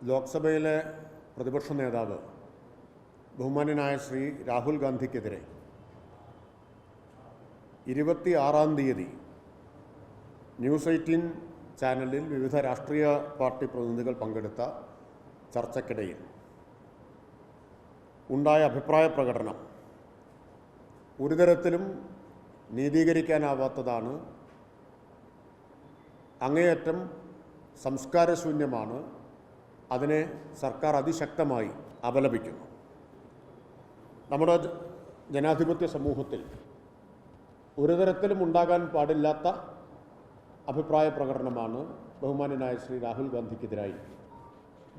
ലോക്സഭയിലെ പ്രതിപക്ഷ നേതാവ് ബഹുമാന്യനായ ശ്രീ രാഹുൽ ഗാന്ധിക്കെതിരെ 26-ാം തീയതി ന്യൂസ് 18 ചാനലിൽ വിവിധ രാഷ്ട്രീയ പാർട്ടി പ്രതിനിധികൾ പങ്കെടുത്ത ചർച്ചയ്ക്കിടയിൽ ഉണ്ടായ അഭിപ്രായ പ്രകടനം ഒരു തരത്തിലും നീതീകരിക്കാനാവാത്തതാണ്, അങ്ങേയറ്റം സംസ്കാരശൂന്യമാണ്. അതിനെ സർക്കാർ അതിശക്തമായി അപലപിക്കുന്നു. നമ്മുടെ ജനാധിപത്യ സമൂഹത്തിൽ ഒരു തരത്തിലും ഉണ്ടാകാൻ പാടില്ലാത്ത അഭിപ്രായ പ്രകടനമാണ് ബഹുമാന്യനായ ശ്രീ രാഹുൽ ഗാന്ധിക്കെതിരായി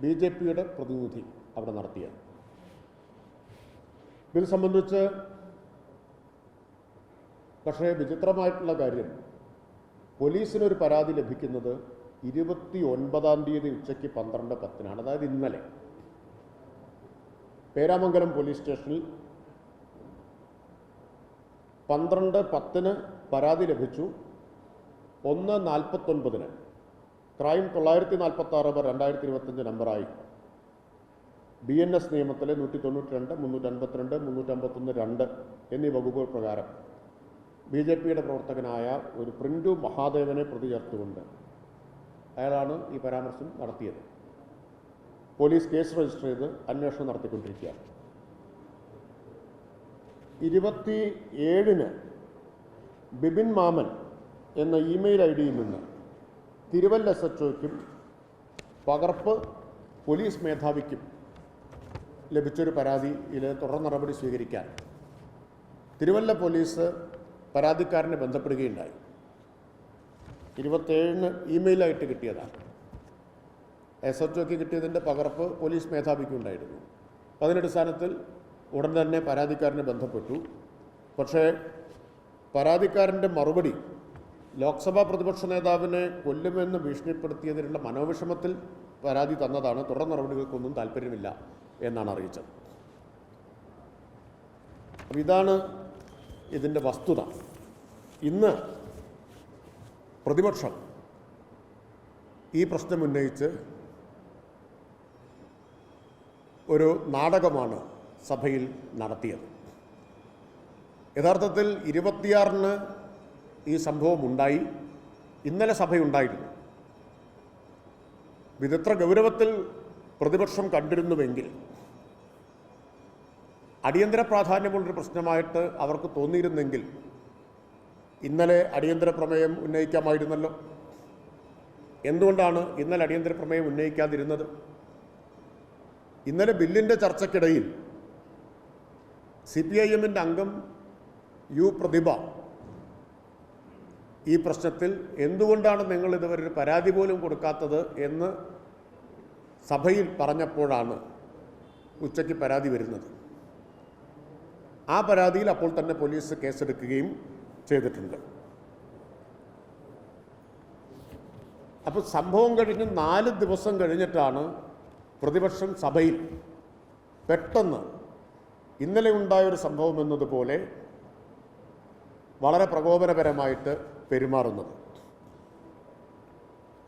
BJPയുടെ പ്രതിനിധി അവിടെ നടത്തിയത്. ഇത് സംബന്ധിച്ച് പക്ഷേ വിചിത്രമായിട്ടുള്ള കാര്യം, പോലീസിനൊരു പരാതി ലഭിക്കുന്നത് 29-ാം തീയതി ഉച്ചയ്ക്ക് 12:10, അതായത് ഇന്നലെ പേരാമംഗലം പോലീസ് സ്റ്റേഷനിൽ 12:10 പരാതി ലഭിച്ചു. 1:49 ക്രൈം 946/2025 നമ്പറായി BNS നിയമത്തിലെ 192, 352, 351(2) എന്നീ വകുപ്പുകൾ പ്രകാരം BJPയുടെ പ്രവർത്തകനായ ഒരു പ്രിൻറ്റു മഹാദേവനെ പ്രതി ചേർത്തുകൊണ്ട് അയാളാണ് ഈ പരാമർശം നടത്തിയത്. പോലീസ് കേസ് രജിസ്റ്റർ ചെയ്ത് അന്വേഷണം നടത്തിക്കൊണ്ടിരിക്കുകയാണ്. 27-ന് ബിബിൻ മാമൻ എന്ന ഇമെയിൽ ID-യിൽ നിന്ന് തിരുവല്ല SHOയ്ക്കും പകർപ്പ് പോലീസ് മേധാവിക്കും ലഭിച്ചൊരു പരാതിയിൽ തുടർ നടപടി സ്വീകരിക്കാൻ തിരുവല്ല പോലീസ് പരാതിക്കാരനെ ബന്ധപ്പെടുകയുണ്ടായി. 27-ന് ഇമെയിലായിട്ട് കിട്ടിയതാണ്. SHOയ്ക്ക് കിട്ടിയതിൻ്റെ പകർപ്പ് പോലീസ് മേധാവിക്കുണ്ടായിരുന്നു. അതിനടിസ്ഥാനത്തിൽ ഉടൻ തന്നെ പരാതിക്കാരനെ ബന്ധപ്പെട്ടു. പക്ഷേ പരാതിക്കാരൻ്റെ മറുപടി ലോക്സഭാ പ്രതിപക്ഷ നേതാവിനെ കൊല്ലുമെന്ന് ഭീഷണിപ്പെടുത്തിയതിനുള്ള മനോവിഷമത്തിൽ പരാതി തന്നതാണ്, തുടർ നടപടികൾക്കൊന്നും താല്പര്യമില്ല എന്നാണ് അറിയിച്ചത്. അപ്പോൾ ഇതാണ് ഇതിൻ്റെ വസ്തുത. ഇന്ന് പ്രതിപക്ഷം ഈ പ്രശ്നം ഉന്നയിച്ച് ഒരു നാടകമാണ് സഭയിൽ നടത്തിയത്. യഥാർത്ഥത്തിൽ 26-ന് ഈ സംഭവം ഉണ്ടായി. ഇന്നലെ സഭയുണ്ടായിരുന്നു. വിചിത്ര ഗൗരവത്തിൽ പ്രതിപക്ഷം കണ്ടിരുന്നുവെങ്കിൽ അടിയന്തര പ്രാധാന്യമുള്ളൊരു പ്രശ്നമായിട്ട് അവർക്ക് തോന്നിയിരുന്നെങ്കിൽ ഇന്നലെ അടിയന്തര പ്രമേയം ഉന്നയിക്കാമായിരുന്നല്ലോ. എന്തുകൊണ്ടാണ് ഇന്നലെ അടിയന്തര പ്രമേയം ഉന്നയിക്കാതിരുന്നത്? ഇന്നലെ ബില്ലിൻ്റെ ചർച്ചയ്ക്കിടയിൽ CPIM-ൻ്റെ അംഗം U പ്രതിഭ ഈ പ്രശ്നത്തിൽ എന്തുകൊണ്ടാണ് നിങ്ങൾ ഇതുവരെ ഒരു പരാതി പോലും കൊടുക്കാത്തത് എന്ന് സഭയിൽ പറഞ്ഞപ്പോഴാണ് ഉച്ചയ്ക്ക് പരാതി വരുന്നത്. ആ പരാതിയിൽ അപ്പോൾ തന്നെ പോലീസ് കേസെടുക്കുകയും ചെയ്തിട്ടുണ്ട്. അപ്പോൾ സംഭവം കഴിഞ്ഞ് 4 ദിവസം കഴിഞ്ഞിട്ടാണ് പ്രതിപക്ഷം സഭയിൽ പെട്ടെന്ന് ഇന്നലെ ഉണ്ടായൊരു സംഭവം എന്നതുപോലെ വളരെ പ്രകോപനപരമായിട്ട് പെരുമാറുന്നത്.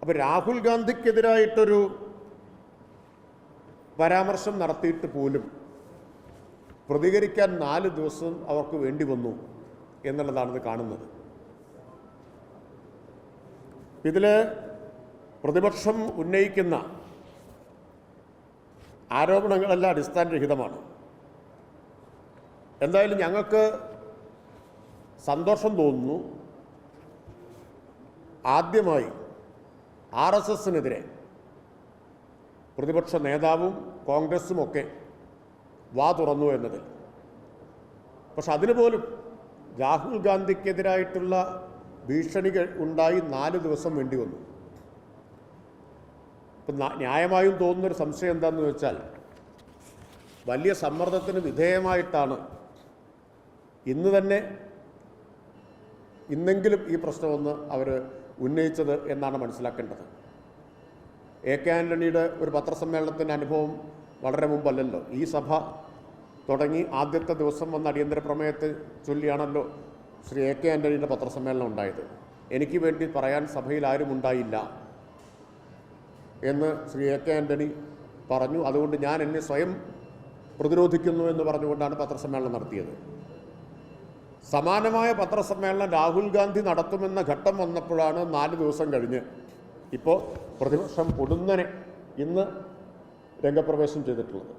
അപ്പോൾ രാഹുൽ ഗാന്ധിക്കെതിരായിട്ടൊരു പരാമർശം നടത്തിയിട്ട് പോലും പ്രതികരിക്കാൻ 4 ദിവസം അവർക്ക് വേണ്ടി വന്നു എന്നുള്ളതാണിത് കാണുന്നത്. ഇതിൽ പ്രതിപക്ഷം ഉന്നയിക്കുന്ന ആരോപണങ്ങളെല്ലാം അടിസ്ഥാനരഹിതമാണ്. എന്തായാലും ഞങ്ങൾക്ക് സന്തോഷം തോന്നുന്നു, ആദ്യമായി RSSനെതിരെ പ്രതിപക്ഷ നേതാവും കോൺഗ്രസുമൊക്കെ വാ തുറന്നു എന്നതിൽ. പക്ഷെ അതിന് പോലും രാഹുൽ ഗാന്ധിക്കെതിരായിട്ടുള്ള ഭീഷണികൾ ഉണ്ടായി 4 ദിവസം വേണ്ടി വന്നു. ഇപ്പം ന്യായമായും തോന്നുന്നൊരു സംശയം എന്താണെന്ന് വെച്ചാൽ, വലിയ സമ്മർദ്ദത്തിന് വിധേയമായിട്ടാണ് ഇന്നെങ്കിലും ഈ പ്രശ്നമൊന്ന് അവർ ഉന്നയിച്ചത് എന്നാണ് മനസ്സിലാക്കേണ്ടത്. AK ആൻ്റണിയുടെ ഒരു പത്രസമ്മേളനത്തിൻ്റെ അനുഭവം വളരെ മുമ്പല്ലല്ലോ. ഈ സഭ തുടങ്ങി ആദ്യത്തെ ദിവസം വന്ന അടിയന്തര പ്രമേയത്തെ ചൊല്ലിയാണല്ലോ ശ്രീ AK ആൻ്റണിയുടെ പത്രസമ്മേളനം ഉണ്ടായത്. എനിക്ക് വേണ്ടി പറയാൻ സഭയിൽ ആരും ഉണ്ടായില്ല എന്ന് ശ്രീ AK ആൻ്റണി പറഞ്ഞു. അതുകൊണ്ട് ഞാൻ എന്നെ സ്വയം പ്രതിരോധിക്കുന്നു എന്ന് പറഞ്ഞുകൊണ്ടാണ് പത്രസമ്മേളനം നടത്തിയത്. സമാനമായ പത്രസമ്മേളനം രാഹുൽ ഗാന്ധി നടത്തുമെന്ന ഘട്ടം വന്നപ്പോഴാണ് 4 ദിവസം കഴിഞ്ഞ് ഇപ്പോൾ പ്രതിപക്ഷം പൊടുന്നനെ ഇന്ന് രംഗപ്രവേശം ചെയ്തിട്ടുള്ളത്.